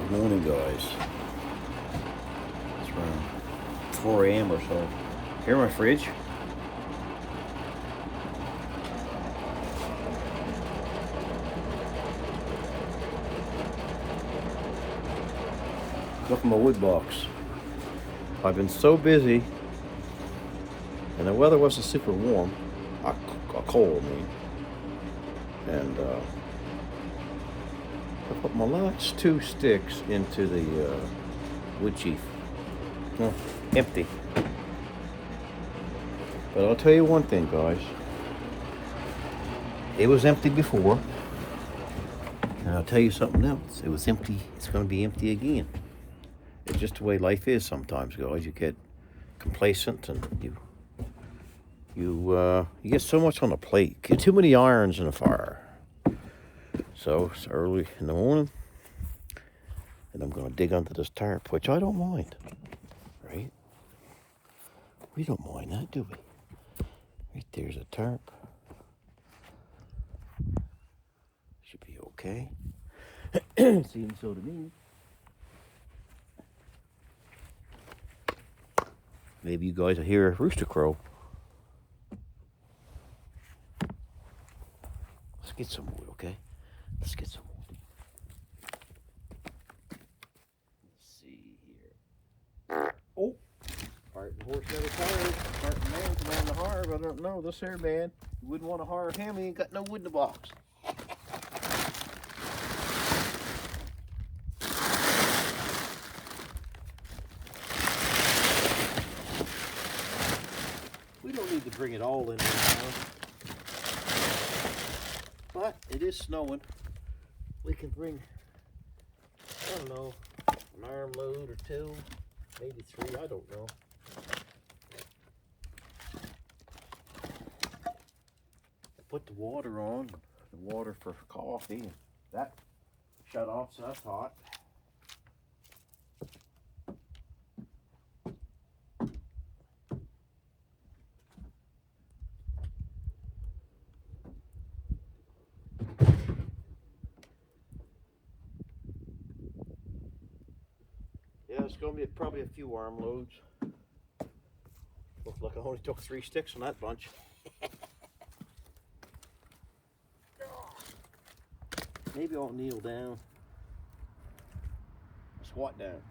Good morning, guys. It's around 4 a.m. or so. Here in my fridge. Look at my wood box. I've been so busy, and the weather wasn't super warm. Cold, I mean. And I put my last 2 sticks into the wood chief. Empty. But I'll tell you one thing, guys. It was empty before. And I'll tell you something else. It was empty. It's going to be empty again. It's just the way life is sometimes, guys. You get complacent and you get so much on the plate. Get too many irons in the fire. So it's early in the morning, and I'm going to dig under this tarp, which I don't mind, right? We don't mind that, do we? Right there's a tarp. Should be okay. Seems so to me. Maybe you guys will hear a rooster crow. Let's get some wood, okay? Let's get some wood. Let's see here. Oh, farting horse never tired. Farting man come on the harv. I don't know. This here man, you wouldn't want to harv him. He ain't got no wood in the box. We don't need to bring it all in now. But it is snowing. We can bring, I don't know, an armload or 2, maybe 3, I don't know. Put the water on, the water for coffee. That shut off, so that's hot. Yeah, it's going to be probably a few armloads. Looks like I only took 3 sticks on that bunch. Maybe I'll kneel down. Squat down.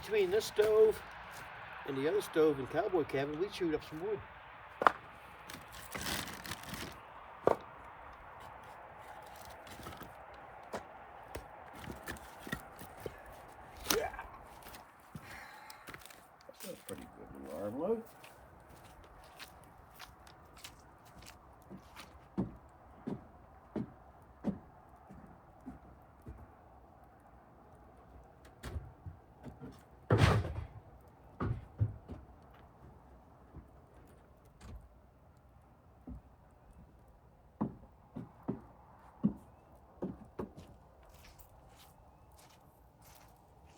Between this stove and the other stove in cowboy cabin, we chewed up some wood. Yeah. That's a pretty good little armload.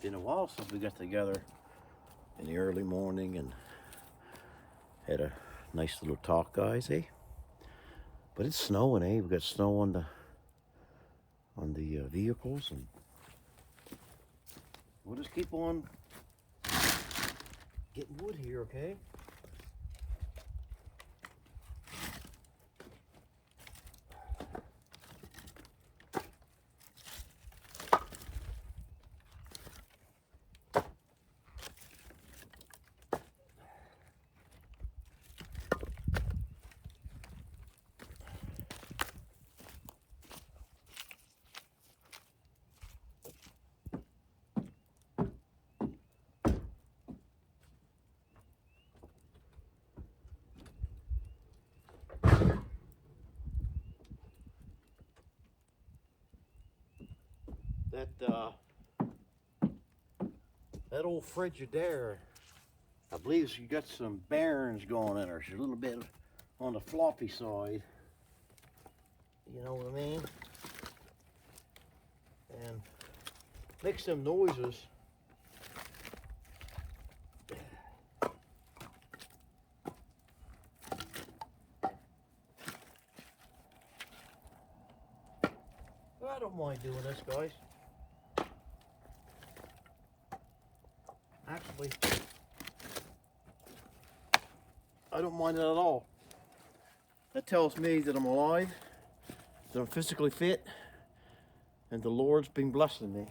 Been a while since we got together in the early morning and had a nice little talk, guys, eh? But it's snowing, eh? We've got snow on the vehicles, and we'll just keep on getting wood here, okay? That old Frigidaire, I believe she got some bearings going in her. She's a little bit on the floppy side. You know what I mean? And makes them noises mind doing this, guys. Actually, I don't mind it at all. That tells me that I'm alive, that I'm physically fit, and the Lord's been blessing me.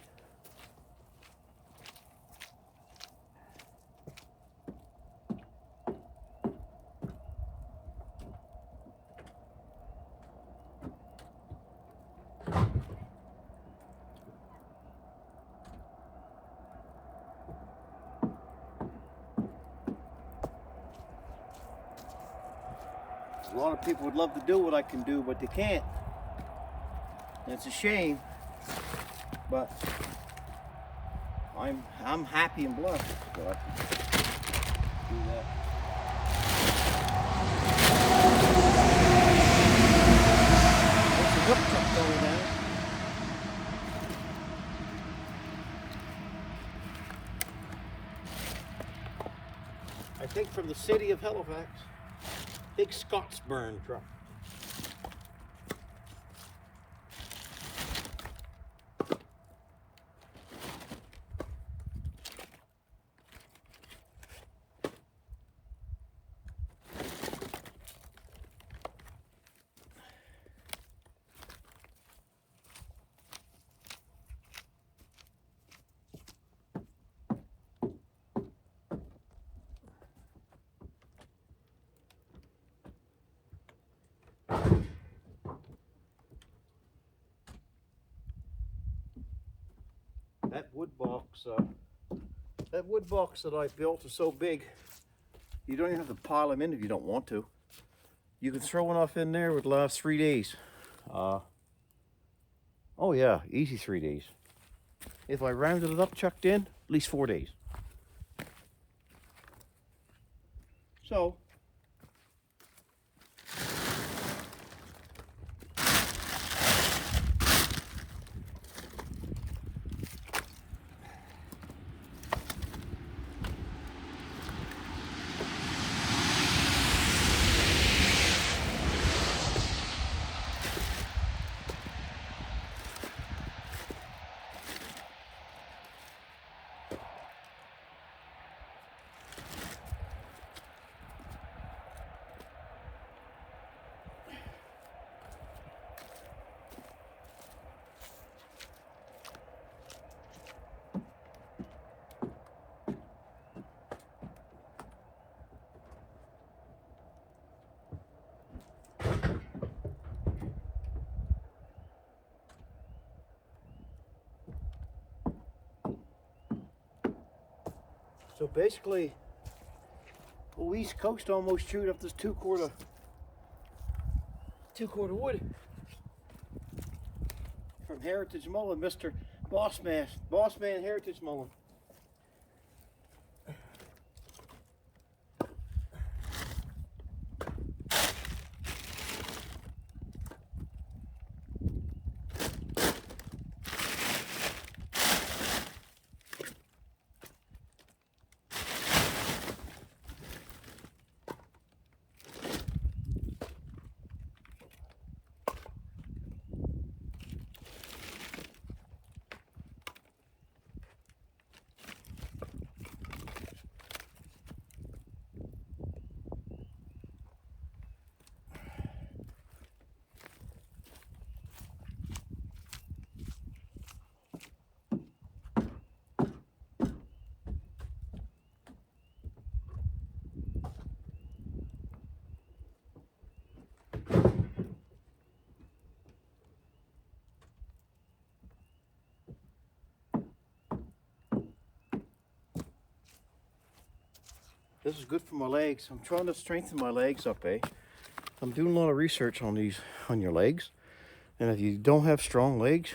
A lot of people would love to do what I can do, but they can't. And it's a shame, but I'm happy and blessed that I can do that. There's a hook truck going down. I think from the city of Halifax. Big Scotsburn truck. That wood box that I built is so big, you don't even have to pile them in if you don't want to. You can throw enough in there, it would last 3 days. Oh yeah, easy 3 days. If I rounded it up, chucked in, at least 4 days. So, basically, the East Coast almost chewed up this 2 quart of wood from Heritage Mullen, Mr. Bossman Heritage Mullen. This is good for my legs. I'm trying to strengthen my legs up, I'm doing a lot of research on your legs. And if you don't have strong legs,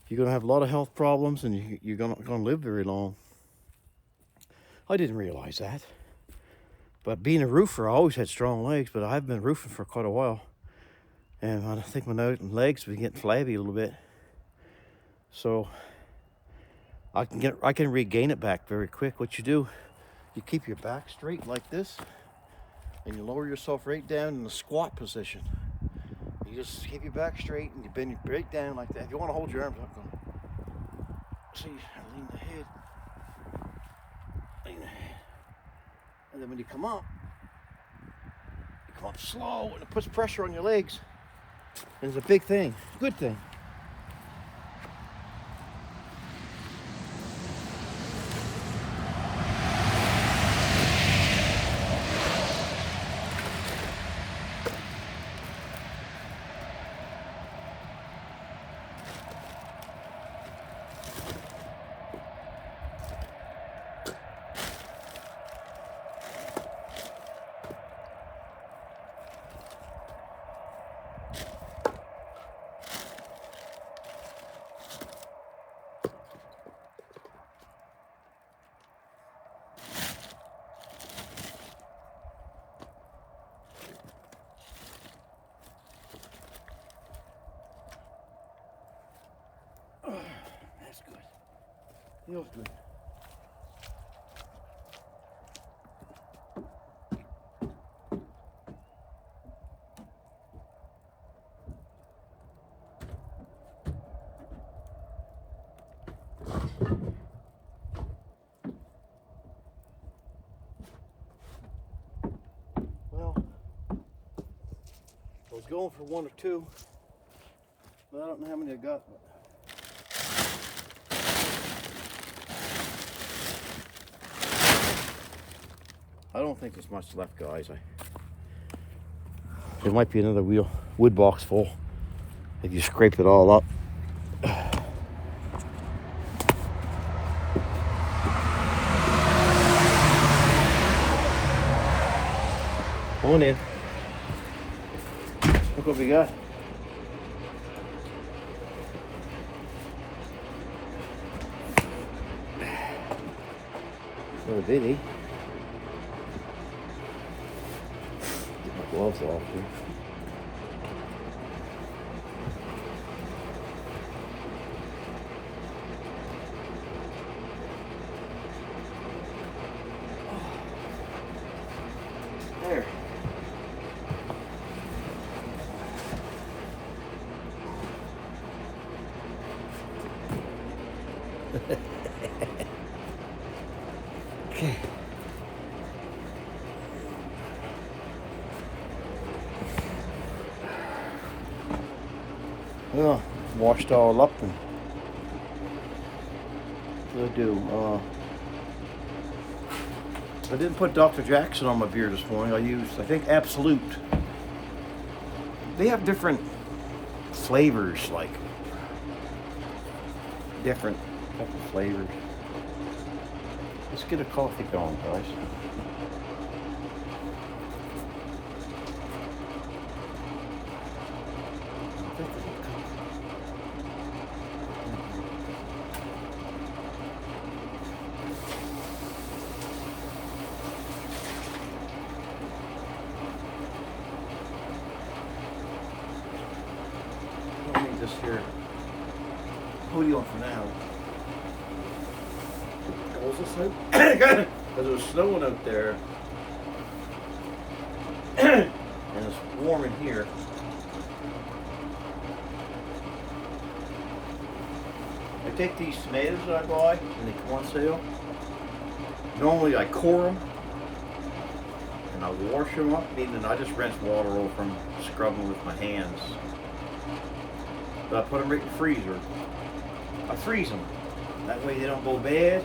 you're gonna have a lot of health problems and you're gonna live very long. I didn't realize that. But being a roofer, I always had strong legs, but I've been roofing for quite a while. And I think my legs have been getting flabby a little bit. So I can regain it back very quick. What you do, you keep your back straight like this, and you lower yourself right down in the squat position. You just keep your back straight and you bend your break down like that. If you want to hold your arms up, see, lean the head. Lean the head. And then when you come up slow and it puts pressure on your legs. And it's a big thing, good thing. That's good. Feels good. Well, I was going for 1 or 2, but I don't know how many I got. I don't think there's much left, guys. There might be another wood box full if you scrape it all up. Come on in. Look what we got. Another bitty. Get my gloves off here. There. Okay. Well, washed all up and what do I do? I didn't put Dr. Jackson on my beer this morning. I used, I think, Absolute. They have different flavors, like different type of flavors. Let's get a coffee going, guys. Let me just here hoodie on for now. Was it snow? Because it was snowing out there. And it's warm in here. I take these tomatoes that I buy and they come on sale. Normally I core them and I wash them up, meaning I just rinse water over them, scrub them with my hands. But I put them right in the freezer. I freeze them. That way they don't go bad.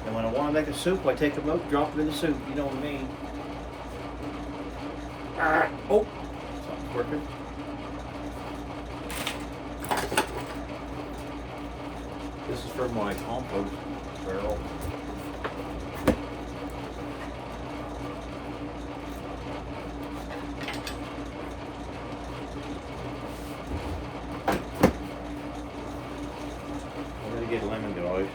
And when I want to make a soup, I take them out, drop them in the soup. You know what I mean? Oh, something's working. This is from my compost barrel. I'm gonna get lemon, guys.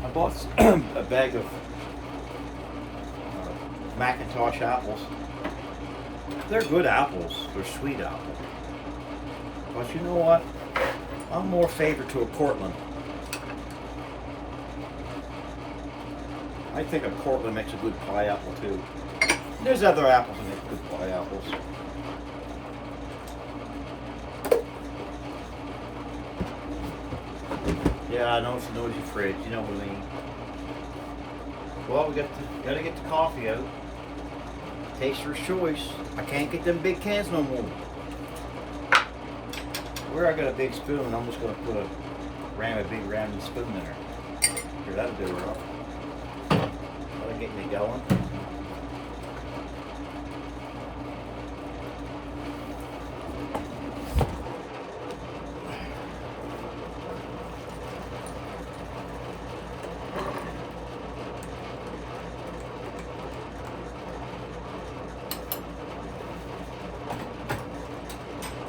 I bought a bag of Macintosh apples. They're good apples. They're sweet apples. But you know what? I'm more favored to a Portland. I think a Cortland makes a good pie apple too. There's other apples that make good pie apples. Yeah, I know it's a noisy fridge, you know what I mean. Well, we gotta get the coffee out. Taster's choice. I can't get them big cans no more. Where I got a big spoon, I'm just gonna put a big round spoon in there. Here, that'll do her up. That'll get me going.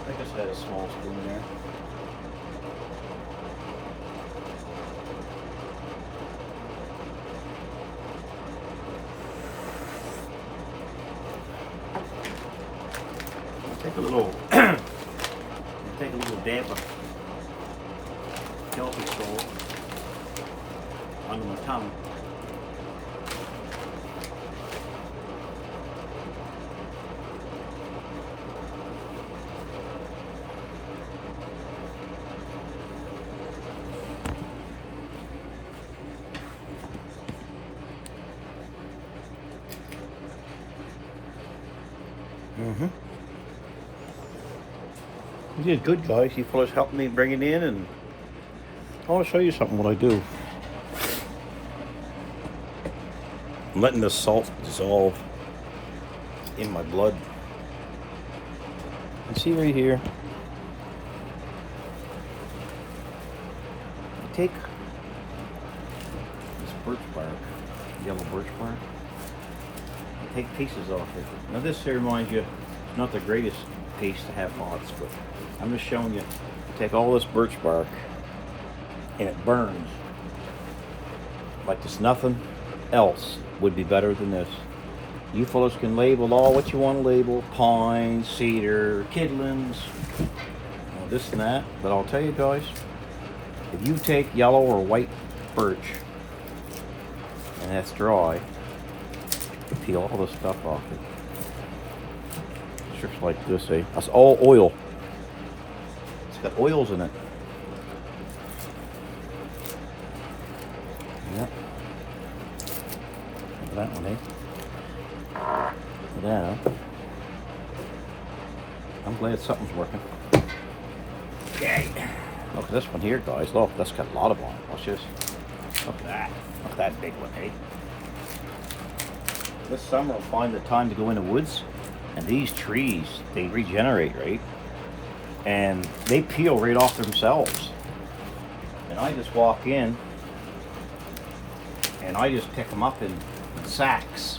I just had a small spoon there. Take a little, take a little dab of Celtic salt under my tongue. You did good, guys. You fellas helped me bring it in, and I want to show you something what I do. I'm letting the salt dissolve in my blood. You see right here, I take this birch bark, yellow birch bark, I take pieces off it. Now this here reminds you, it's not the greatest piece to have lots, but I'm just showing you. Take all this birch bark and it burns like there's nothing else would be better than this. You fellas can label all what you want to label: pine, cedar, kidlands, this and that. But I'll tell you guys, if you take yellow or white birch and that's dry, you peel all the stuff off it. It's just like this, eh? That's all oil. It's got oils in it. Yep. Look at that one, eh? Yeah. I'm glad something's working. Okay. Look at this one here, guys. Look, that's got a lot of them. Watch this. Look at that. Look at that big one, eh? This summer I'll find the time to go in the woods, and these trees, they regenerate, right? And they peel right off themselves. And I just walk in and I just pick them up in sacks.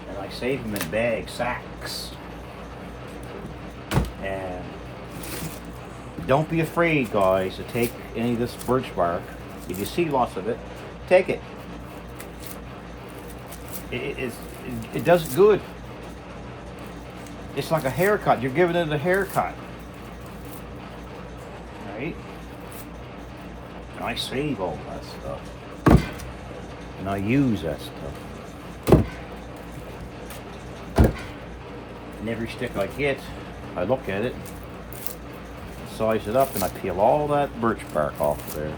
And I save them in bag sacks. And don't be afraid, guys, to take any of this birch bark. If you see lots of it, take it. It does good. It's like a haircut. You're giving it a haircut. Right? And I save all that stuff. And I use that stuff. And every stick I get, I look at it, size it up, and I peel all that birch bark off of there.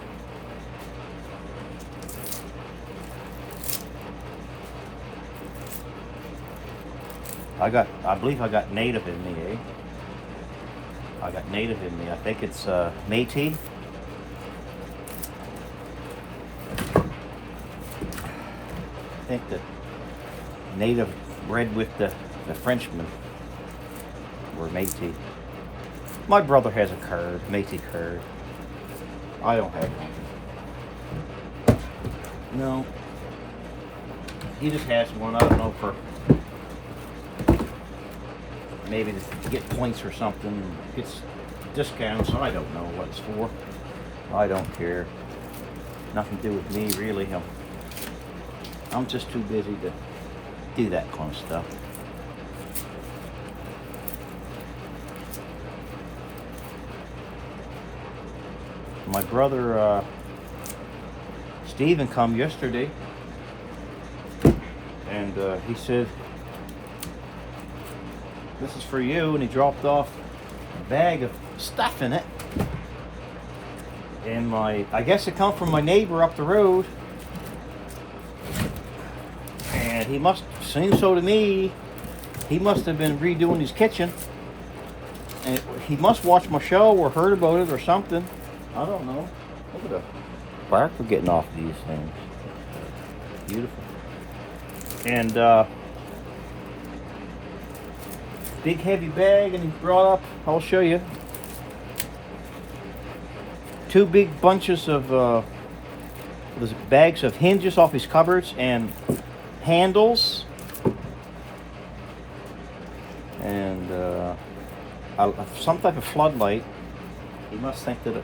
I believe I got native in me, eh? I got native in me. I think it's Métis. I think the native bred with the Frenchmen were Métis. My brother has a card, Métis card. I don't have one. No. He just has one, I don't know, for maybe to get points or something, gets discounts. I don't know what it's for. I don't care. Nothing to do with me, really. I'm just too busy to do that kind of stuff. My brother Stephen come yesterday, and he said, "This is for you," and he dropped off a bag of stuff in it. And I guess it come from my neighbor up the road, and he must seem so to me. He must have been redoing his kitchen, and he must watch my show or heard about it or something. I don't know. Look at the bark we're getting off of these things. Beautiful. And big heavy bag, and he brought up, I'll show you, 2 big bunches of those bags of hinges off his cupboards and handles, and some type of floodlight. He must think that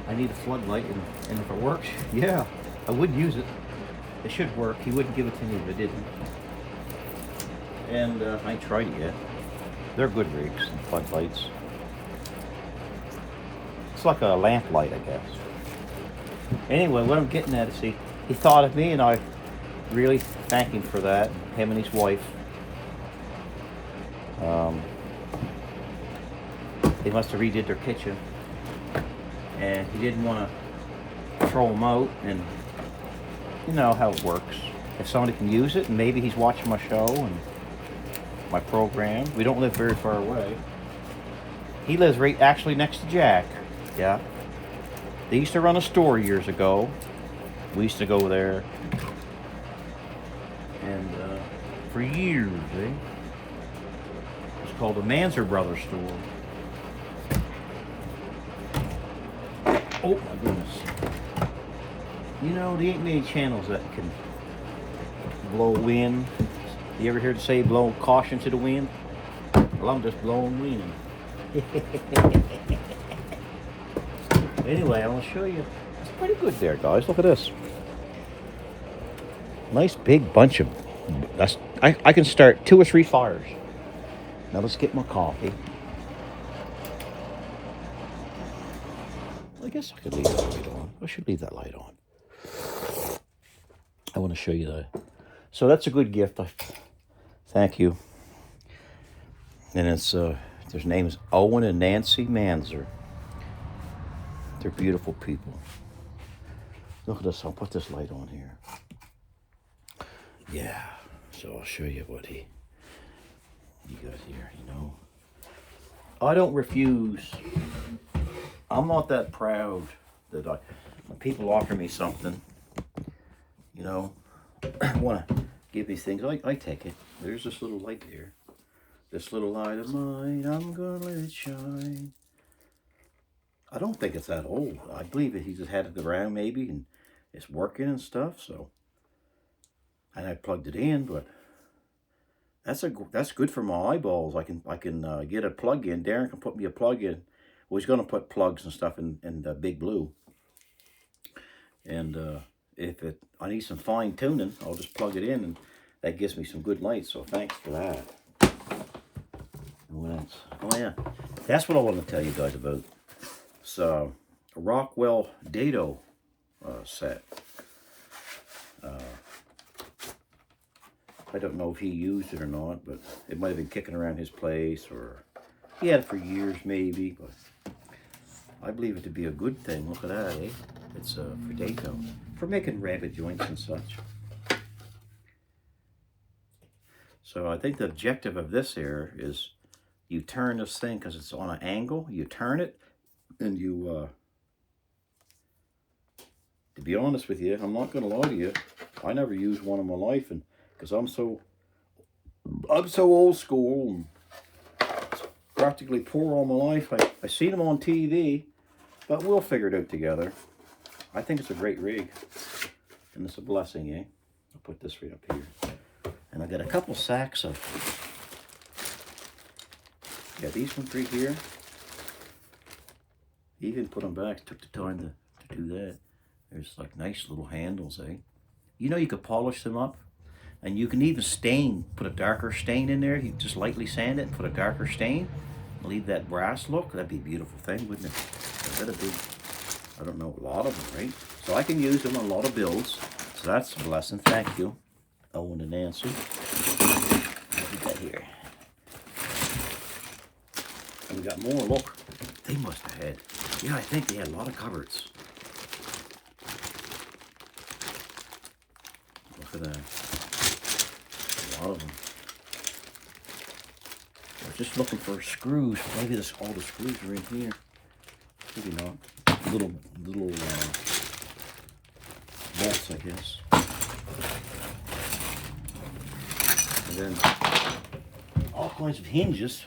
I need a floodlight, and if it works, yeah, I would use it. It should work. He wouldn't give it to me if it didn't. And I ain't tried it yet. They're good rigs and floodlights. It's like a lamp light, I guess. Anyway, what I'm getting at is he thought of me, and I really thank him for that. Him and his wife. They must have redid their kitchen, and he didn't want to throw them out. And you know how it works. If somebody can use it, and maybe he's watching my show and my program. We don't live very far away. He lives right actually next to Jack. Yeah. They used to run a store years ago. We used to go there. And for years, eh? It was called the Manzer Brothers store. Oh my goodness. You know, there ain't many channels that can blow wind. You ever hear it say blow caution to the wind? Well, I'm just blowing wind. Anyway, I want to show you. It's pretty good there, guys. Look at this. Nice big bunch of... I can start 2 or 3 fires. Now let's get my coffee. I guess I could leave that light on. I should leave that light on. I want to show you that. So that's a good gift. Thank you. And it's their name is Owen and Nancy Manzer. They're beautiful people. Look at this. I'll put this light on here. Yeah. So I'll show you what he got here. You know, I don't refuse. I'm not that proud that when people offer me something, you know, want to give me things, I take it. There's this little light there. This little light of mine, I'm going to let it shine. I don't think it's that old. I believe that he just had it around maybe, and it's working and stuff, so. And I plugged it in, but that's good for my eyeballs. I can get a plug in. Darren can put me a plug in. Well, he's going to put plugs and stuff in the Big Blue. And I need some fine tuning, I'll just plug it in, and that gives me some good light. So thanks for that. And what else? Oh yeah, that's what I want to tell you guys about. It's a Rockwell Dado set. I don't know if he used it or not, but it might have been kicking around his place, or he had it for years maybe, but I believe it to be a good thing. Look at that, eh? It's for Dado, for making rabbit joints and such. So I think the objective of this here is you turn this thing, because it's on an angle, you turn it, and you, to be honest with you, I'm not going to lie to you, I never used one in my life, and because I'm so old school, and practically poor all my life. I seen them on TV, but we'll figure it out together. I think it's a great rig, and it's a blessing, eh? I'll put this right up here. And I got a couple sacks of, yeah, these ones right here. Even put them back, took the time to do that. There's like nice little handles, eh? You know, you could polish them up, and you can even stain, put a darker stain in there. You just lightly sand it and put a darker stain. Leave that brass look. That'd be a beautiful thing, wouldn't it? That'd be, I don't know, a lot of them, right? So I can use them on a lot of builds. So that's a blessing. Thank you, Owen and Nancy. What we got here? And we got more. Look, they must have had. Yeah, I think they had a lot of cupboards. Look at that. A lot of them. I was just looking for screws. Maybe all the screws are in here. Maybe not. Little bolts, I guess. And then all kinds of hinges.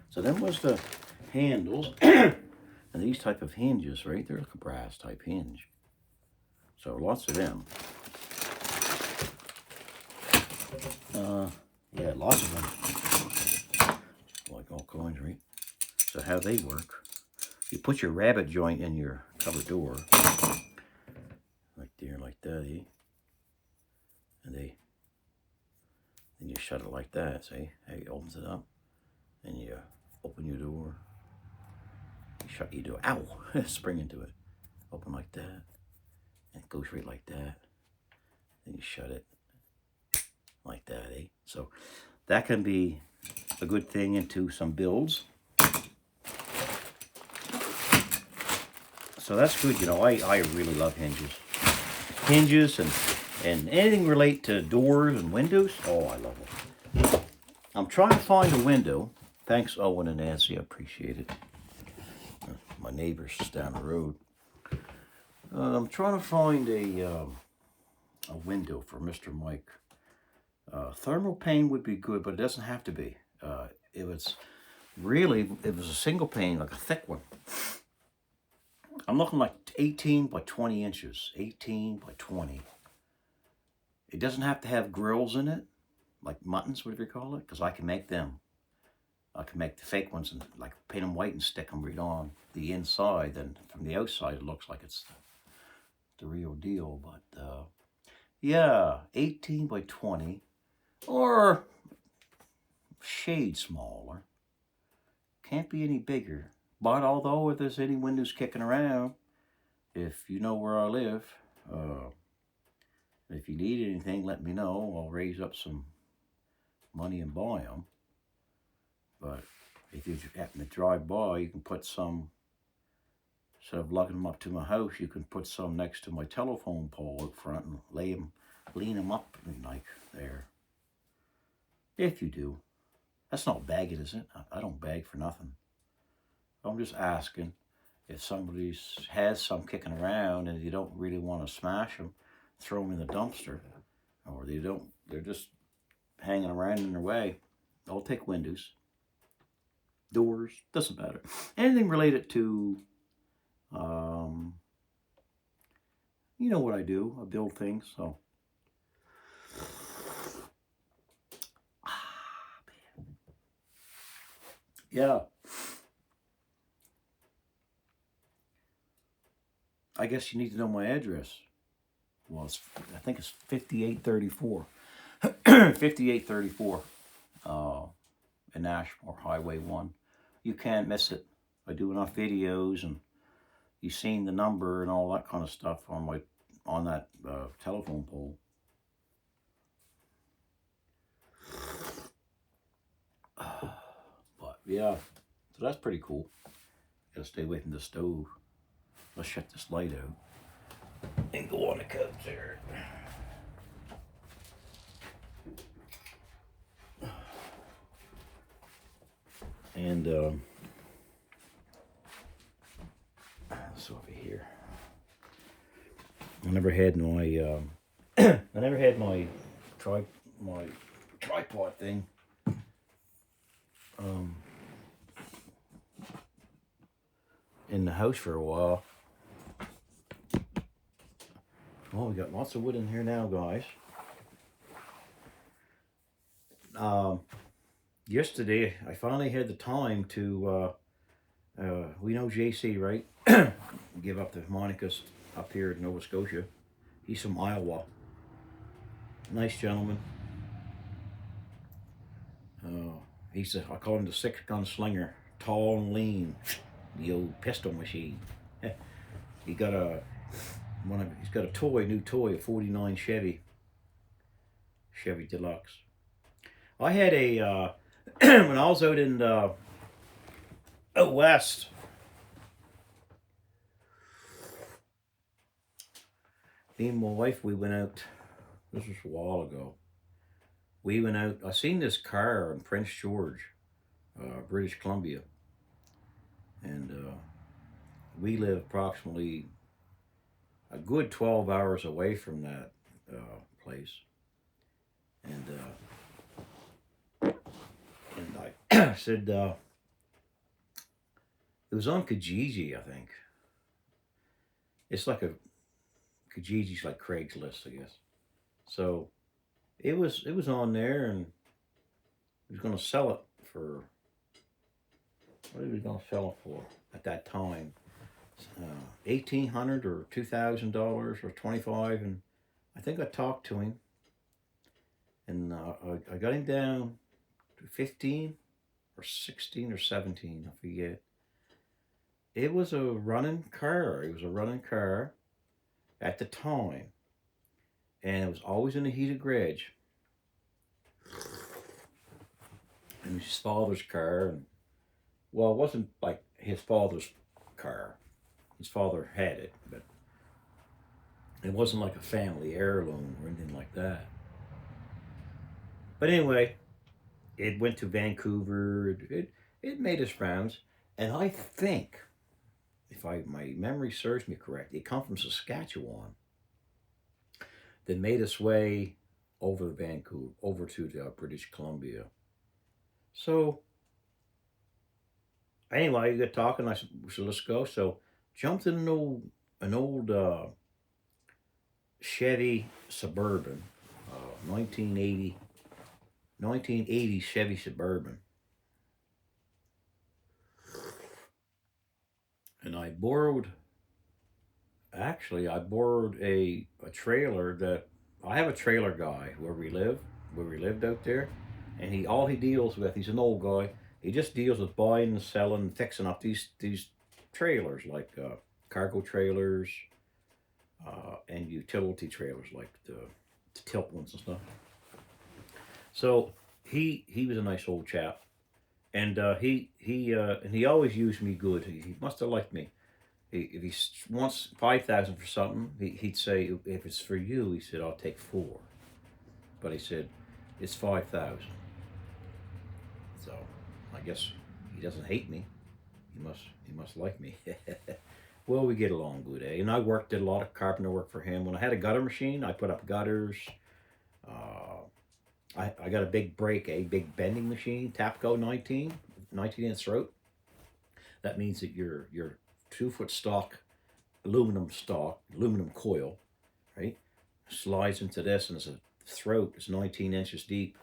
So then was the handles. And these type of hinges, right? They're like a brass type hinge. So lots of them. Yeah, lots of them. Like all kinds, right? So how they work. You put your rabbet joint in your cupboard door. Like there, like that, eh? And then you shut it like that, see? How it opens it up. And you open your door. You shut your door. Ow! Spring into it. Open like that. And it goes right like that. Then you shut it like that, eh? So that can be a good thing into some builds. So that's good, you know. I really love hinges. Hinges and anything relate to doors and windows. Oh, I love it. I'm trying to find a window. Thanks, Owen and Nancy. I appreciate it. My neighbors just down the road. I'm trying to find a window for Mr. Mike. Thermal pane would be good, but it doesn't have to be. It was a single pane, like a thick one. I'm looking like 18 by 20 inches. 18 by 20. It doesn't have to have grills in it, like muttons, whatever you call it, because I can make them. I can make the fake ones and like paint them white and stick them right on the inside. Then from the outside, it looks like it's the real deal. But yeah, 18 by 20 or shade smaller. Can't be any bigger. But although if there's any windows kicking around, if you know where I live, if you need anything, let me know. I'll raise up some money and buy them. But if you happen to drive by, you can put some, instead of lugging them up to my house, you can put some next to my telephone pole up front and lean them up like there. If you do. That's not bagging, is it? I don't bag for nothing. I'm just asking if somebody has some kicking around and you don't really want to smash them, throw them in the dumpster, or they're just hanging around in their way. I'll take windows, doors, doesn't matter. Anything related to, you know what I do, I build things, so. Yeah. I guess you need to know my address. Well, I think it's 5834. 5834 in Ashmore, Highway 1. You can't miss it. I do enough videos, and you've seen the number and all that kind of stuff on that telephone pole. But yeah, so that's pretty cool. Gotta stay away from the stove. Let's shut this light out and go on the couch there. And so over here, I never had my tripod thing. In the house for a while. Well, we got lots of wood in here now, guys. Yesterday, I finally had the time to, we know JC, right? Give up to Monica's up here in Nova Scotia. He's from Iowa. Nice gentleman. I call him the 6-gun slinger. Tall and lean. The old pistol machine. He got a He's got a new toy, a '49 Chevy Deluxe. I had a when I was out in out west. Me and my wife, we went out. This was a while ago. We went out. I seen this car in Prince George, British Columbia, and we live approximately a good 12 hours away from that place. And I said it was on Kijiji, I think. It's like a Kijiji's like Craigslist, I guess. So it was on there, and he was going to sell it for what was he going to sell it for at that time? 1,800 or $2,000 or 25, and I think I talked to him, and I got him down to 15 or 16 or 17, I forget. It was a running car. It was a running car at the time, and it was always in the heated garage. And it was his father's car, and well, it wasn't like his father's car. His father had it, but it wasn't like a family heirloom or anything like that. But anyway, it went to Vancouver. It made its rounds, and I think, if my memory serves me correct, it come from Saskatchewan. That made its way over Vancouver, over to British Columbia. So anyway, we got talking. I said, so let's go. So jumped in an old Chevy Suburban, 1980 1980 Chevy Suburban, and I borrowed a trailer that I have a trailer guy where we lived out there, and all he deals with, he's an old guy. He just deals with buying and selling and fixing up these trailers like cargo trailers and utility trailers like the tilt ones and stuff. So he was a nice old chap, and he always used me good. He must have liked me. If he wants 5,000 for something, he'd say, if it's for you, he said, I'll take four. But he said, it's 5,000. So I guess he doesn't hate me. He must like me. Well, we get along good, eh? And did a lot of carpenter work for him. When I had a gutter machine, I put up gutters. Uh, I got a big bending machine, Tapco 19 inch throat. That means that your 2 foot aluminum coil, right, slides into this, and it's a throat. It's 19 inches deep.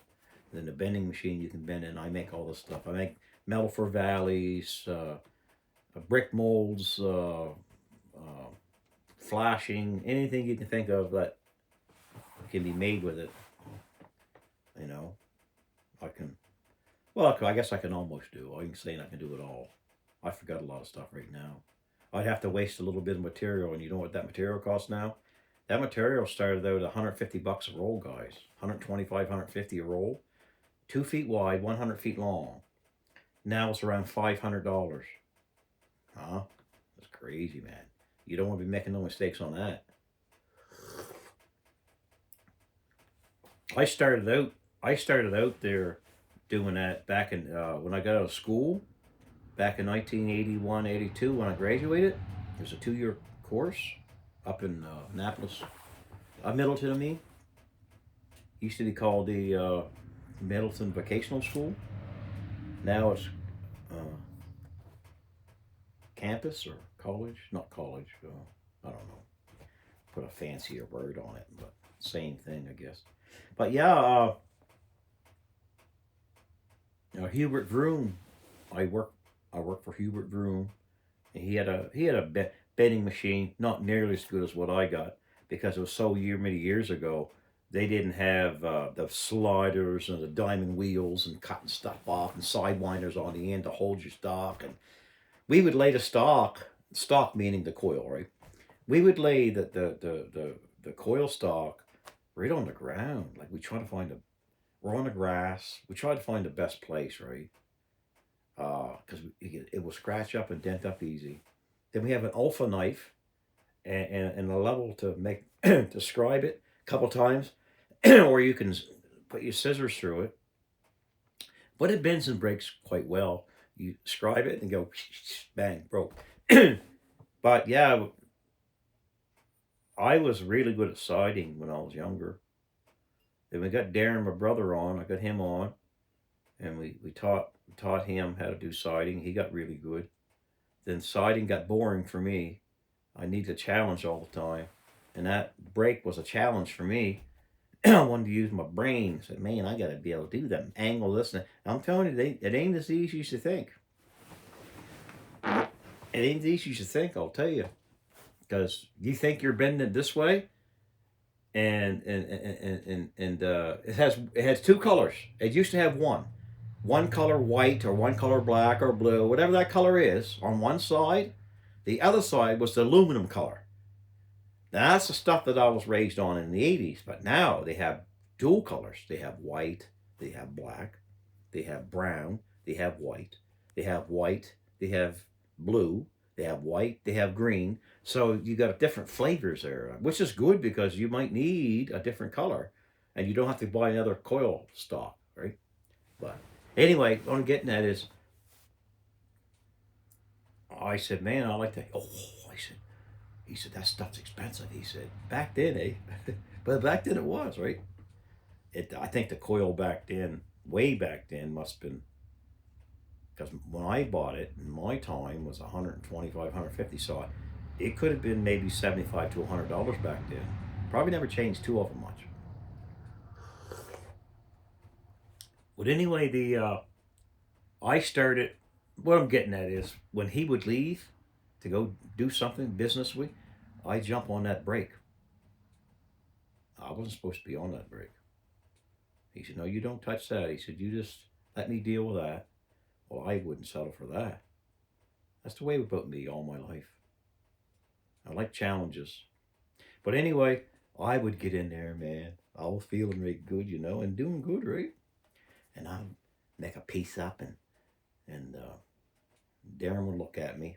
And then the bending machine, you can bend it. And I make all this stuff. I make metal for valleys, brick molds, flashing, anything you can think of that can be made with it. You know, I can. Well, I guess I can almost do. I can say I can do it all. I forgot a lot of stuff right now. I'd have to waste a little bit of material, and you know what that material costs now? That material started out at $150 a roll, guys. 125, 150 a roll. 2 feet wide, 100 feet long. Now it's around $500. Huh? That's crazy, man. You don't want to be making no mistakes on that. I started out. I started out there doing that back in when I got out of school, back in 1981, 82 when I graduated. It was a 2-year course up in Annapolis, Middleton. I mean, used to be called the Middleton Vocational School. Now it's uh, campus or college, not college. I don't know. Put a fancier word on it, but same thing, I guess. But yeah, Hubert Vroom. I work. I work for Hubert Vroom, and he had a bending machine, not nearly as good as what I got because it was so many years ago. They didn't have the sliders and the diamond wheels and cutting stuff off and sidewinders on the end to hold your stock. And we would lay the stock meaning the coil, right? We would lay the coil stock right on the ground. Like we try to find a, we're on the grass. We try to find the best place, right? Because it will scratch up and dent up easy. Then we have an alpha knife and a level to make to scribe it a couple times, or you can put your scissors through it. But it bends and breaks quite well. You scribe it and go bang, broke. But yeah, I was really good at siding when I was younger. Then we got Darren, my brother, on. I got him on, and we taught him how to do siding. He got really good. Then siding got boring for me. I needed a challenge all the time, and that break was a challenge for me. I wanted to use my brain. I said, "Man, I got to be able to do that angle this." And I'm telling you, it ain't as easy as you think. It ain't as easy as you think. I'll tell you, because you think you're bending it this way, and it has two colors. It used to have one color white or one color black or blue, whatever that color is, on one side. The other side was the aluminum color. Now that's the stuff that I was raised on in the 80s, but now they have dual colors. They have white, they have black, they have brown, they have white, they have blue, they have white, they have green. So you got different flavors there, which is good because you might need a different color and you don't have to buy another coil stock, right? But anyway, what I'm getting at is I said, man, I like that. Oh, I said, he said, that stuff's expensive. He said, back then, eh? But back then it was, right? I think the coil back then, way back then, must have been, because when I bought it, in my time was 125, 150. So it could have been maybe 75 to $100 back then. Probably never changed too often much. But anyway, the I started. What I'm getting at is when he would leave to go do something business week, I jump on that break. I wasn't supposed to be on that break. He said, "No, you don't touch that." He said, "You just let me deal with that." Well, I wouldn't settle for that. That's the way about me all my life. I like challenges. But anyway, I would get in there, man. I was feeling right good, and doing good, right? And I'd make a piece up, and Darren would look at me.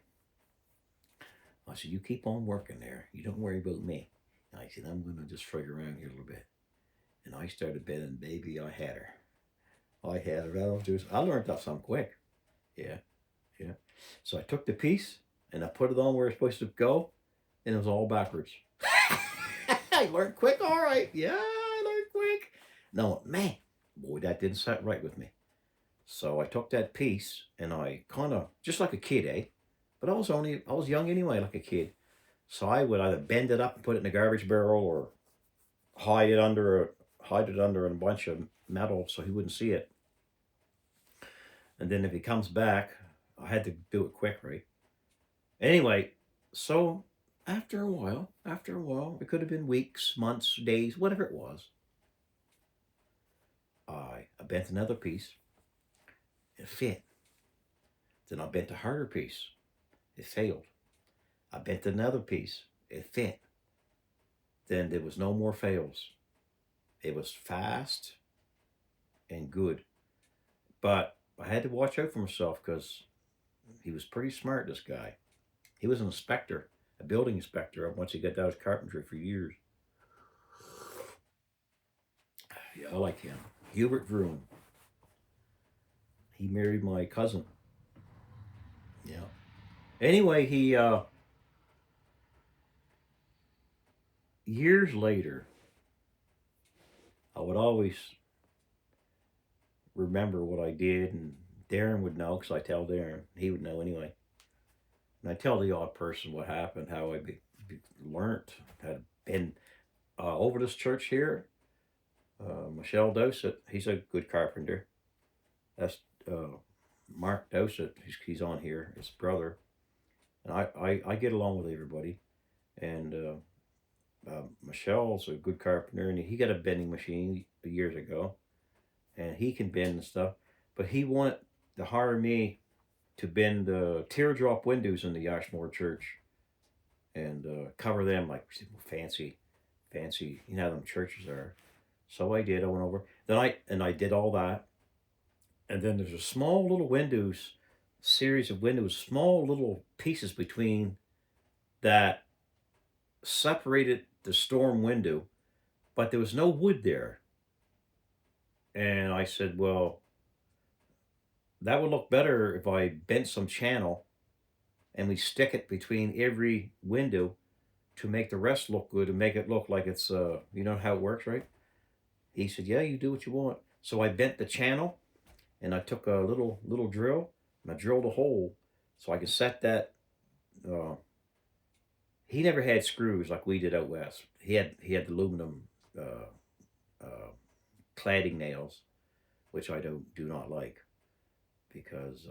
I said, "You keep on working there. You don't worry about me." And I said, "I'm going to just frig around here a little bit." And I started betting, baby, I had her. I had her. I learned that something quick. Yeah, yeah. So I took the piece and I put it on where it's supposed to go, and it was all backwards. I learned quick, all right. Yeah, I learned quick. No, man, boy, that didn't set right with me. So I took that piece and I kind of, just like a kid, eh? But I was young anyway, like a kid. So I would either bend it up and put it in a garbage barrel or hide it under a, hide it under a bunch of metal so he wouldn't see it. And then if he comes back, I had to do it quick, right? Anyway, so after a while, it could have been weeks, months, days, whatever it was. I bent another piece. It fit. Then I bent a harder piece. It failed. I bent another piece. It fit. Then there was no more fails. It was fast and good. But I had to watch out for myself because he was pretty smart, this guy. He was an inspector, a building inspector, once he got out of carpentry for years. Yeah, I like him. Hubert Vroom. He married my cousin. Yeah. Anyway, he years later, I would always remember what I did, and Darren would know because I tell Darren. He would know anyway. And I tell the odd person what happened, how learned, had been over this church here. Michelle Dosett, he's a good carpenter. That's Mark Dosett, he's on here, his brother. And I get along with everybody. And Michelle's a good carpenter, and he got a bending machine years ago, and he can bend and stuff. But he wanted to hire me to bend the teardrop windows in the Ashmore Church, and cover them like fancy, fancy. You know how them churches are. So I did. I went over. Then I did all that, and then there's a small little windows, series of windows, small little pieces between that separated the storm window, but there was no wood there. And I said, well, that would look better if I bent some channel and we stick it between every window to make the rest look good and make it look like it's you know how it works, right? He said, yeah, you do what you want. So I bent the channel and I took a little drill and I drilled a hole so I could set that. Uh, he never had screws like we did out west. He had the aluminum uh, uh, cladding nails, which I do not like because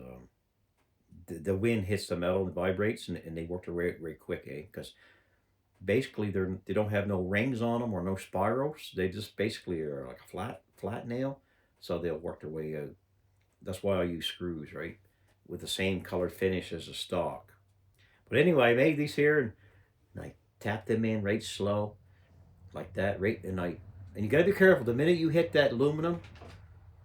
the wind hits the metal and vibrates and they work very quick, eh? Because basically they don't have no rings on them or no spirals. They just basically are like a flat nail, so they'll work their way out. That's why I use screws, right, with the same color finish as the stock. But anyway, I made these here and I tapped them in right slow, like that, right, and you gotta be careful. The minute you hit that aluminum,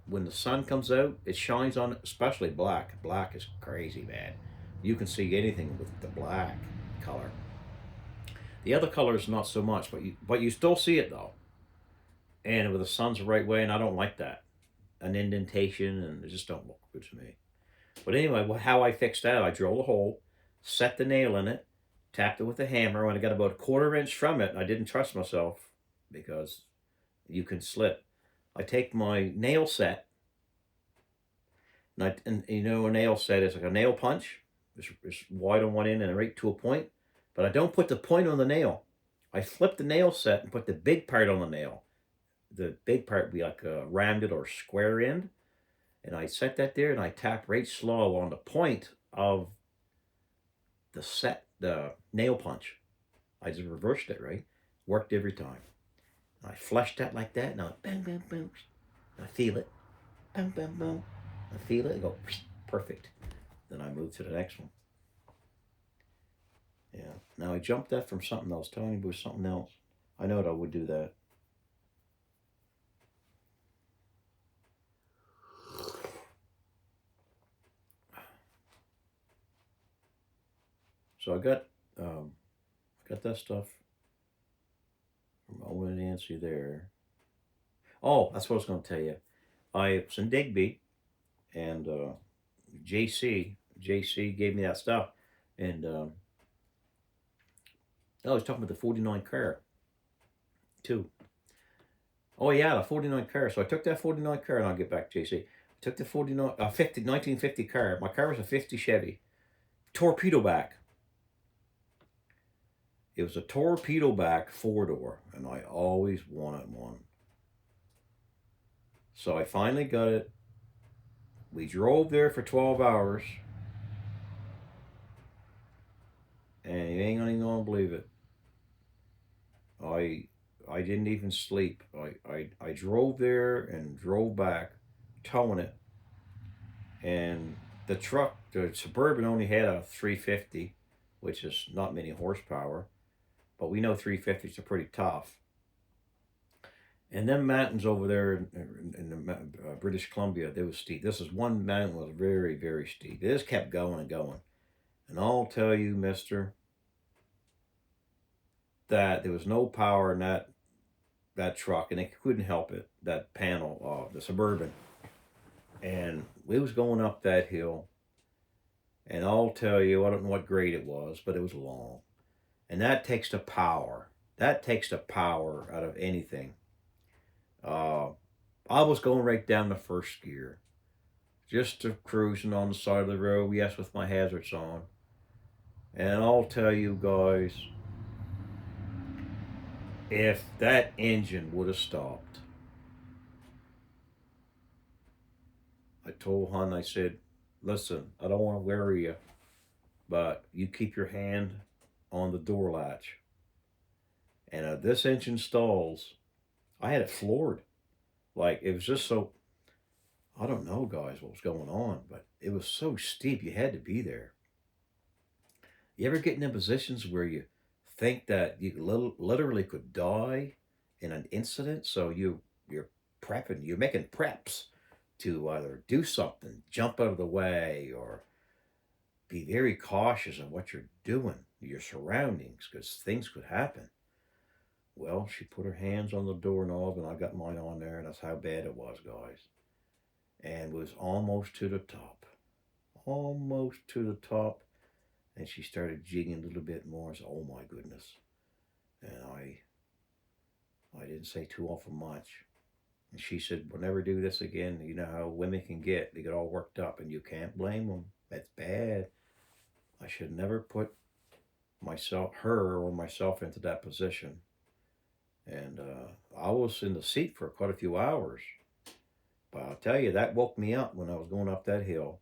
when the sun comes out, it shines on it, especially black. Black is crazy, man. You can see anything with the black color. The other colors not so much, but you still see it though. And with the sun's the right way, and I don't like that. An indentation, and it just don't look good to me. But anyway, how I fixed that, I drilled a hole, set the nail in it, tapped it with a hammer. When I got about a quarter inch from it, I didn't trust myself because you can slip. I take my nail set, and you know a nail set is like a nail punch. It's wide on one end and right to a point. But I don't put the point on the nail. I flip the nail set and put the big part on the nail. The big part would be like a rounded or square end. And I set that there and I tap right slow on the point of the nail punch. I just reversed it, right? Worked every time. I flushed that like that. Now, bang, bang, bang. I feel it. Bang, bang, bang. I feel it. I go, perfect. Then I move to the next one. Yeah. Now I jumped that from something else. Telling you it was something else. I know that I would do that. So I got that stuff from Owen and Nancy there. Oh, that's what I was going to tell you. I was in Digby, and JC gave me that stuff, and I was talking about the 49 car too. Oh yeah, the 49 car. So I took that 49 car, and I'll get back to JC. Took the 1950 car. My car was a 50 Chevy, torpedo back. It was a torpedo back 4-door, and I always wanted one. So I finally got it. We drove there for 12 hours, and you ain't even gonna believe it. I I didn't even sleep. I drove there and drove back, towing it, and the Suburban only had a 350, which is not many horsepower, but we know 350s are pretty tough. And them mountains over there in the British Columbia, they was steep. This is one mountain was very, very steep. It just kept going and going. And I'll tell you, mister, that there was no power in that truck, and it couldn't help it, that panel, the Suburban. And we was going up that hill, and I'll tell you, I don't know what grade it was, but it was long. And that takes the power. That takes the power out of anything. Uh, I was going right down the first gear, just to cruising on the side of the road, yes, with my hazards on. And I'll tell you guys, if that engine would have stopped, I told Hun, I said, listen, I don't want to worry you, but you keep your hand on the door latch. And if this engine stalls, I had it floored. Like, it was just so, I don't know, guys, what was going on, but it was so steep, you had to be there. You ever get in them positions where think that you literally could die in an incident. So you're prepping, you're making preps to either do something, jump out of the way, or be very cautious of what you're doing, your surroundings, because things could happen. Well, she put her hands on the doorknob, and I got mine on there, and that's how bad it was, guys. And was almost to the top, almost to the top, and she started jigging a little bit more. So, oh my goodness! And I didn't say too awful much. And she said, "We'll never do this again." You know how women can get; they get all worked up, and you can't blame them. That's bad. I should never put her or myself into that position. And I was in the seat for quite a few hours. But I'll tell you, that woke me up when I was going up that hill.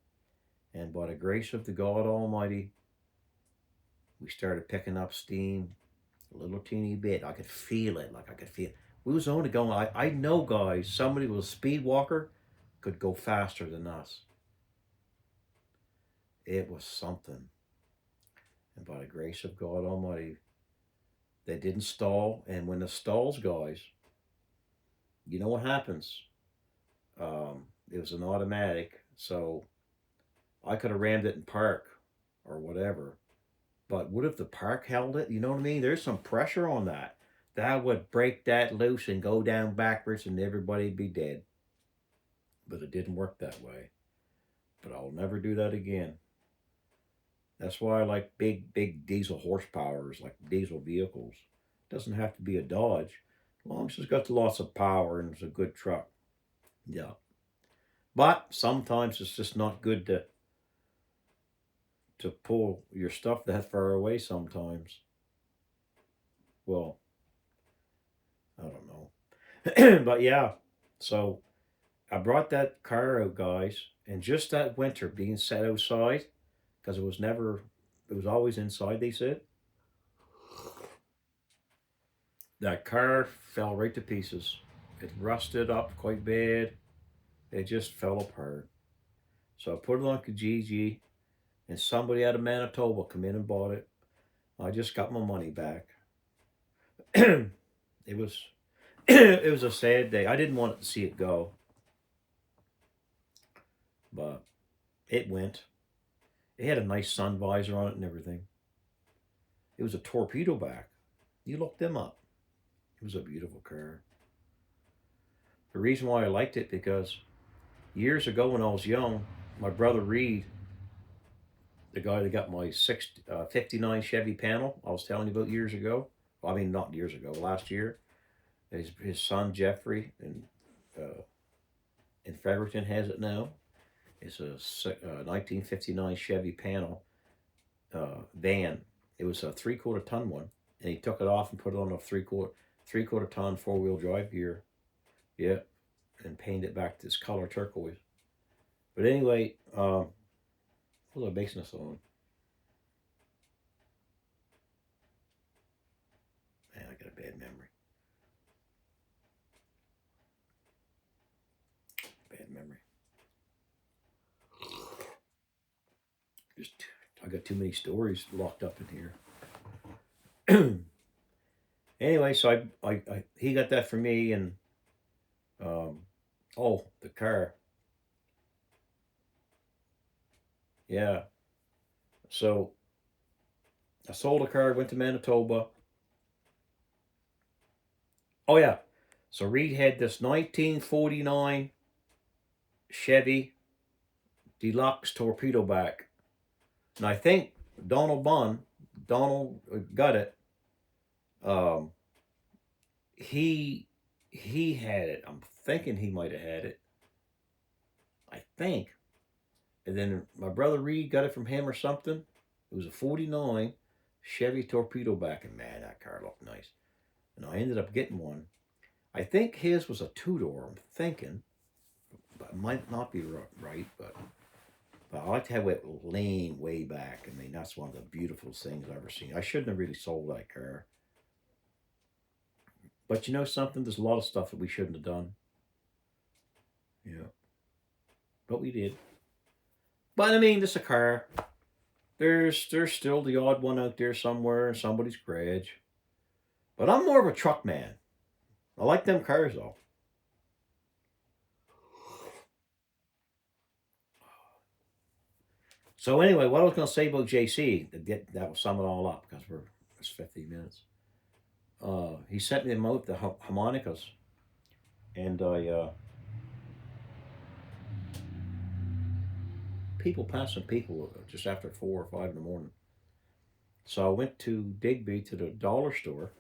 And by the grace of the God Almighty, we started picking up steam a little teeny bit. I could feel it, like I could feel it. We was only going, I know, guys, somebody with a speed walker could go faster than us. It was something. And by the grace of God Almighty, they didn't stall. And when it stalls, guys, you know what happens? It was an automatic, so I could have rammed it in park or whatever. But what if the park held it? You know what I mean? There's some pressure on that. That would break that loose and go down backwards and everybody'd be dead. But it didn't work that way. But I'll never do that again. That's why I like big diesel horsepowers, like diesel vehicles. It doesn't have to be a Dodge, as long as it's got lots of power and it's a good truck. Yeah. But sometimes it's just not good to pull your stuff that far away sometimes. Well, I don't know. But yeah, so I brought that car out, guys, and just that winter being set outside, because it was always inside, they said, that car fell right to pieces. It rusted up quite bad. It just fell apart. So I put it on Kijiji, and somebody out of Manitoba come in and bought it. I just got my money back. It was it was a sad day. I didn't want to see it go, but it went. It had a nice sun visor on it and everything. It was a torpedo back. You look them up. It was a beautiful car. The reason why I liked it because years ago when I was young, my brother Reed, the guy that got my 59 Chevy panel I was telling you about years ago. Well, I mean, not years ago, last year. His son Jeffrey uh, in Fredericton has it now. It's a 1959 Chevy panel van. It was a 3/4 ton one, and he took it off and put it on a three quarter ton 4-wheel drive gear. Yeah, and painted it back to this color turquoise. But anyway, what was I basing this on? Man, I got a bad memory. Bad memory. Just I got too many stories locked up in here. Anyway, so I he got that for me, and um, oh, the car, yeah. So I sold a car, went to Manitoba. Oh yeah, so Reed had this 1949 Chevy Deluxe torpedo back, and I think Donald got it. Um, he he had it. I'm thinking he might have had it. I think. And then my brother Reed got it from him or something. It was a 49 Chevy torpedo back, and man, that car looked nice. And I ended up getting one. I think his was a two-door, I'm thinking. But it might not be right, but I like to have it lean way back. I mean, that's one of the beautiful things I've ever seen. I shouldn't have really sold that car. But you know something? There's a lot of stuff that we shouldn't have done. Yeah. But we did. But I mean, this is a car. There's still the odd one out there somewhere in somebody's garage. But I'm more of a truck man. I like them cars though. So anyway, what I was going to say about JC, that will sum it all up because it's 15 minutes. He sent me the harmonicas, and I people passing people just after 4 or 5 in the morning. So I went to Digby to the dollar store,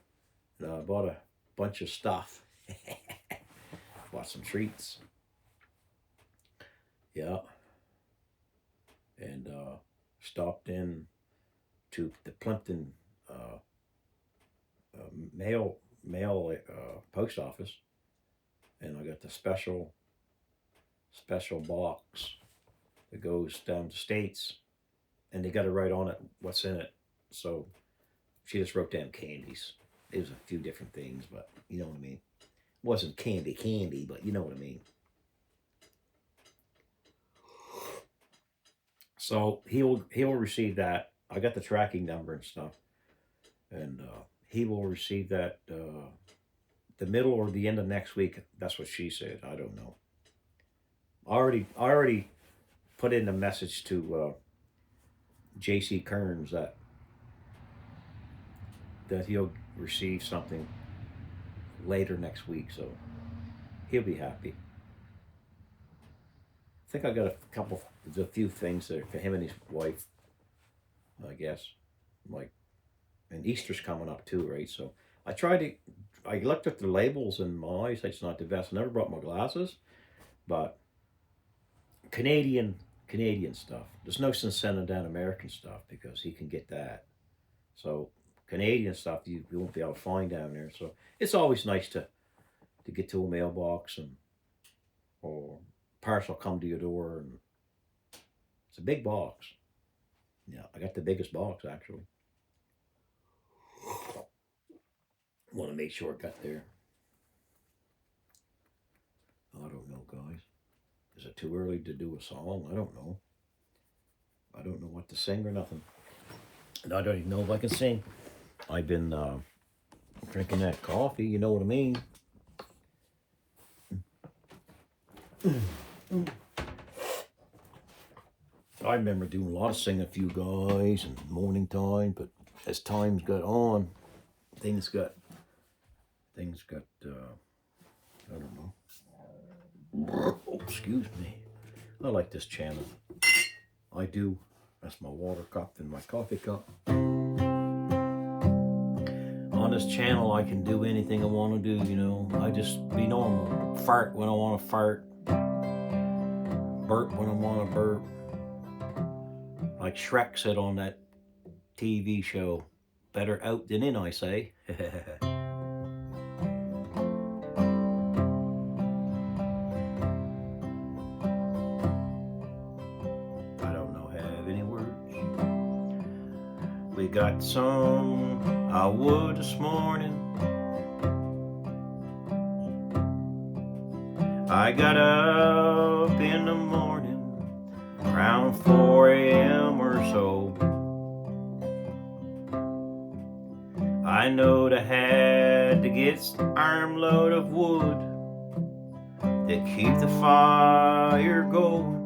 and I bought a bunch of stuff. Bought some treats. Yeah, and stopped in to the Plimpton uh, mail post office, and I got the special box that goes down to States, and they got to write on it what's in it. So she just wrote down candies. It was a few different things, but you know what I mean. It wasn't candy, but you know what I mean. So he will receive that. I got the tracking number and stuff, and he will receive that the middle or the end of next week. That's what she said. I don't know. I already put in a message to J.C. Kearns that he'll receive something later next week, so he'll be happy. I think I got a few things there for him and his wife. I guess, like, and Easter's coming up too, right? So I tried to. I looked at the labels and my eyesight's not the best. I never brought my glasses, but Canadian Canadian stuff. There's no sense sending down American stuff because he can get that. So Canadian stuff you won't be able to find down there. So it's always nice to get to a mailbox and or parcel come to your door, and it's a big box. Yeah, I got the biggest box actually. Want to make sure it got there. I don't know, guys. Is it too early to do a song? I don't know. I don't know what to sing or nothing. And I don't even know if I can sing. I've been drinking that coffee, you know what I mean? I remember doing a lot of singing for you guys and morning time, but as times got on, things got, I don't know. Oh, excuse me. I like this channel. I do. That's my water cup and my coffee cup. On this channel, I can do anything I want to do, you know. I just be normal. Fart when I want to fart. Burp when I want to burp. Like Shrek said on that TV show, better out than in, I say. I don't know, have any words. We got some wood this morning. I got up in the morning around 4 a.m. or so. I knowed I had to get an armload of wood to keep the fire going.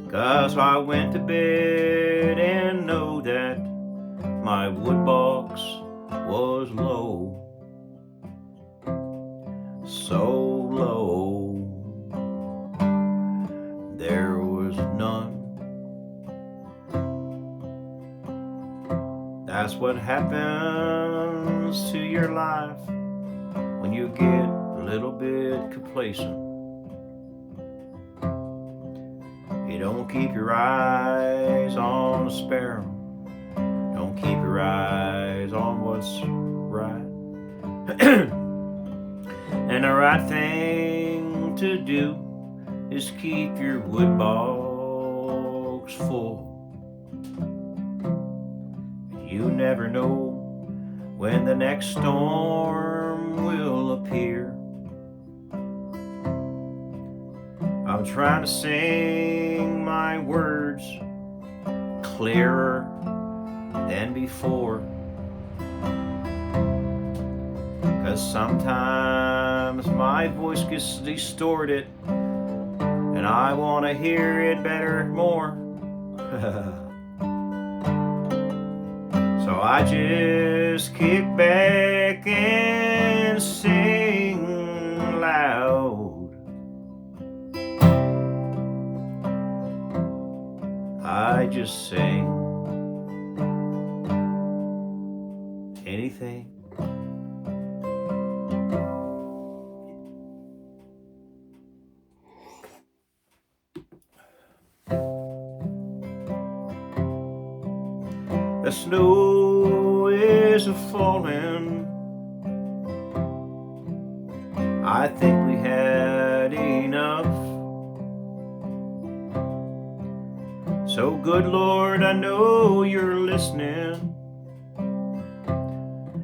'Cause I went to bed and know that my wood box was low. So low, there was none. That's what happens to your life when you get a little bit complacent. You don't keep your eyes on the sparrow. Don't keep your eyes on what's right. And the right thing to do is keep your wood box full. You never know when the next storm will appear. I'm trying to sing my words clearer than before, 'cause sometimes my voice gets distorted and I want to hear it better more. So I just kick back and sing loud. I just sing anything. The snow is a-falling. I think we had enough. So good Lord, I know you're listening.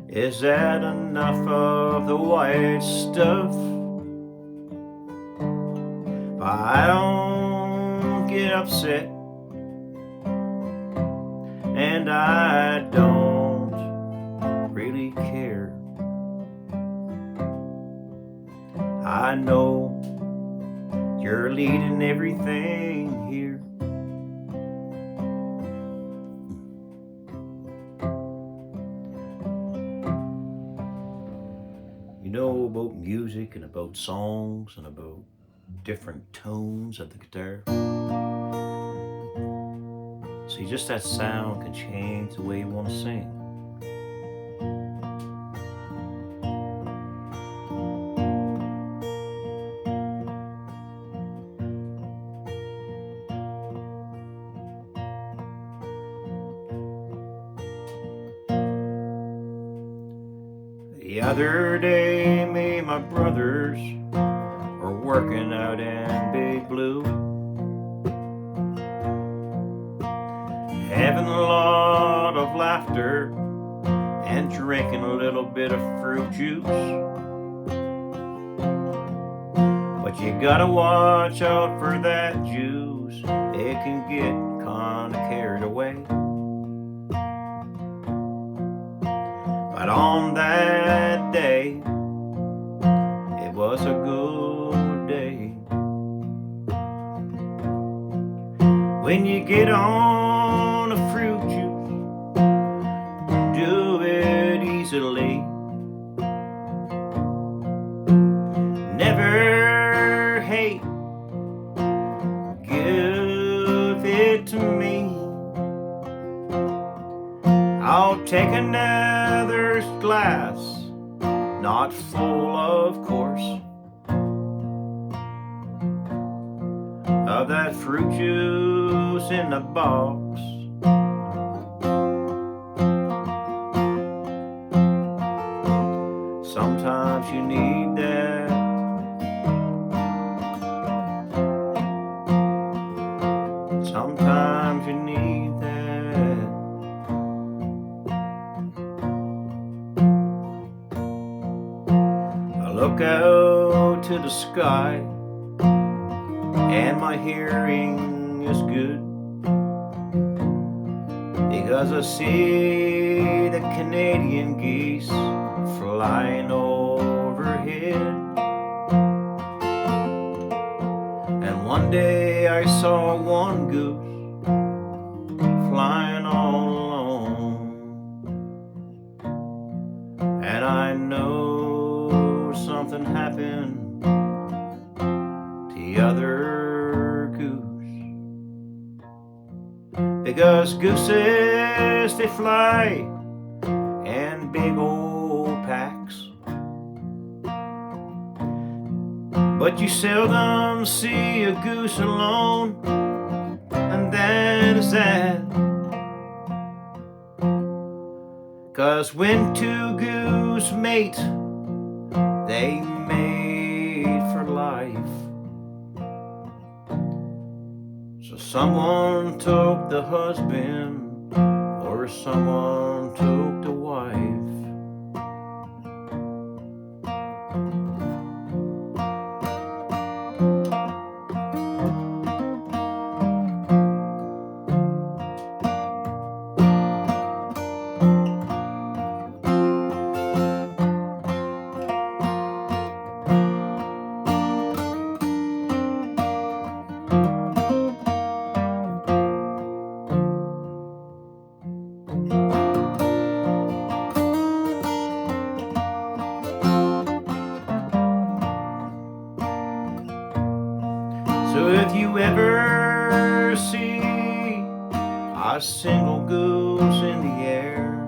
Is that enough of the white stuff? I don't get upset, and I don't really care. I know you're leading everything here. You know about music and about songs and about different tones of the guitar. See, just that sound can change the way you want to sing. The other day, me and my brothers were working out in Big Blue, having a lot of laughter and drinking a little bit of fruit juice. But you gotta watch out for that juice, it can get kinda carried away. But on that day, it was a good day. When you get on a fruit juice, do it easily. Never hate, give it to me. I'll take another glass, not full of course, of that fruit juice in the box. Sometimes you need that. Sometimes you need that. I look out to the sky and my hearing is good, because I see the Canadian geese flying overhead. And one day I saw one goose flying all alone, and I know something happened to the other goose, because gooses, they fly in big old packs, but you seldom see a goose alone, and that is that. 'Cause when two goose mate, they made for life. So someone took the husband, or someone took the wife. So if you ever see a single goose in the air,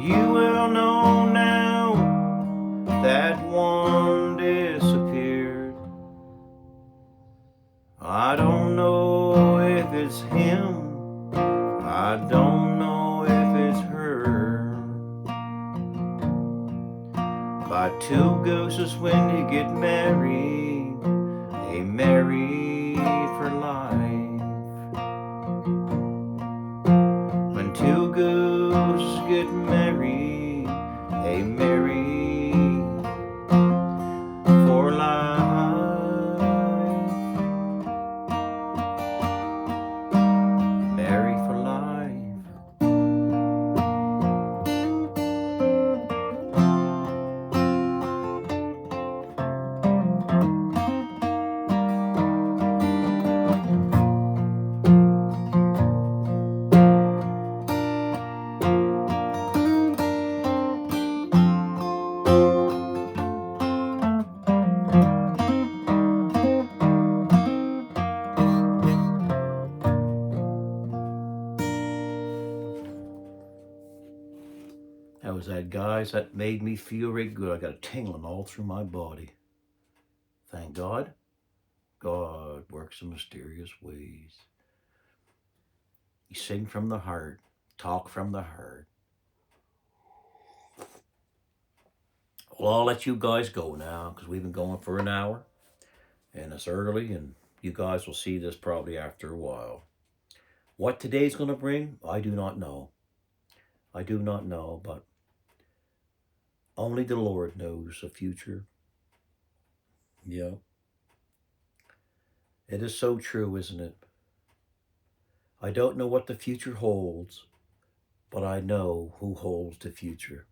you will know now that one disappeared. I don't know if it's him, I don't know if it's her, but two gooses when they get married, they marry for life. When two gooses get married, they marry for life. Marry for life. How was that, guys? That made me feel really good. I got a tingling all through my body. Thank God. God works in mysterious ways. You sing from the heart, talk from the heart. Well, I'll let you guys go now because we've been going for an hour and it's early, and you guys will see this probably after a while. What today's going to bring, I do not know. I do not know, but only the Lord knows the future. Yeah. It is so true, isn't it? I don't know what the future holds, but I know who holds the future.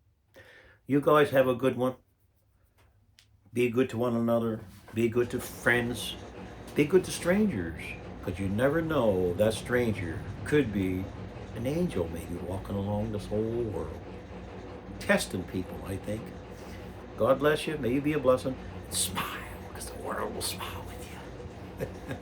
You guys have a good one. Be good to one another. Be good to friends. Be good to strangers. Because you never know, that stranger could be an angel maybe walking along this whole world. Testing people, I think. God bless you. May you be a blessing. Smile, because the world will smile with you.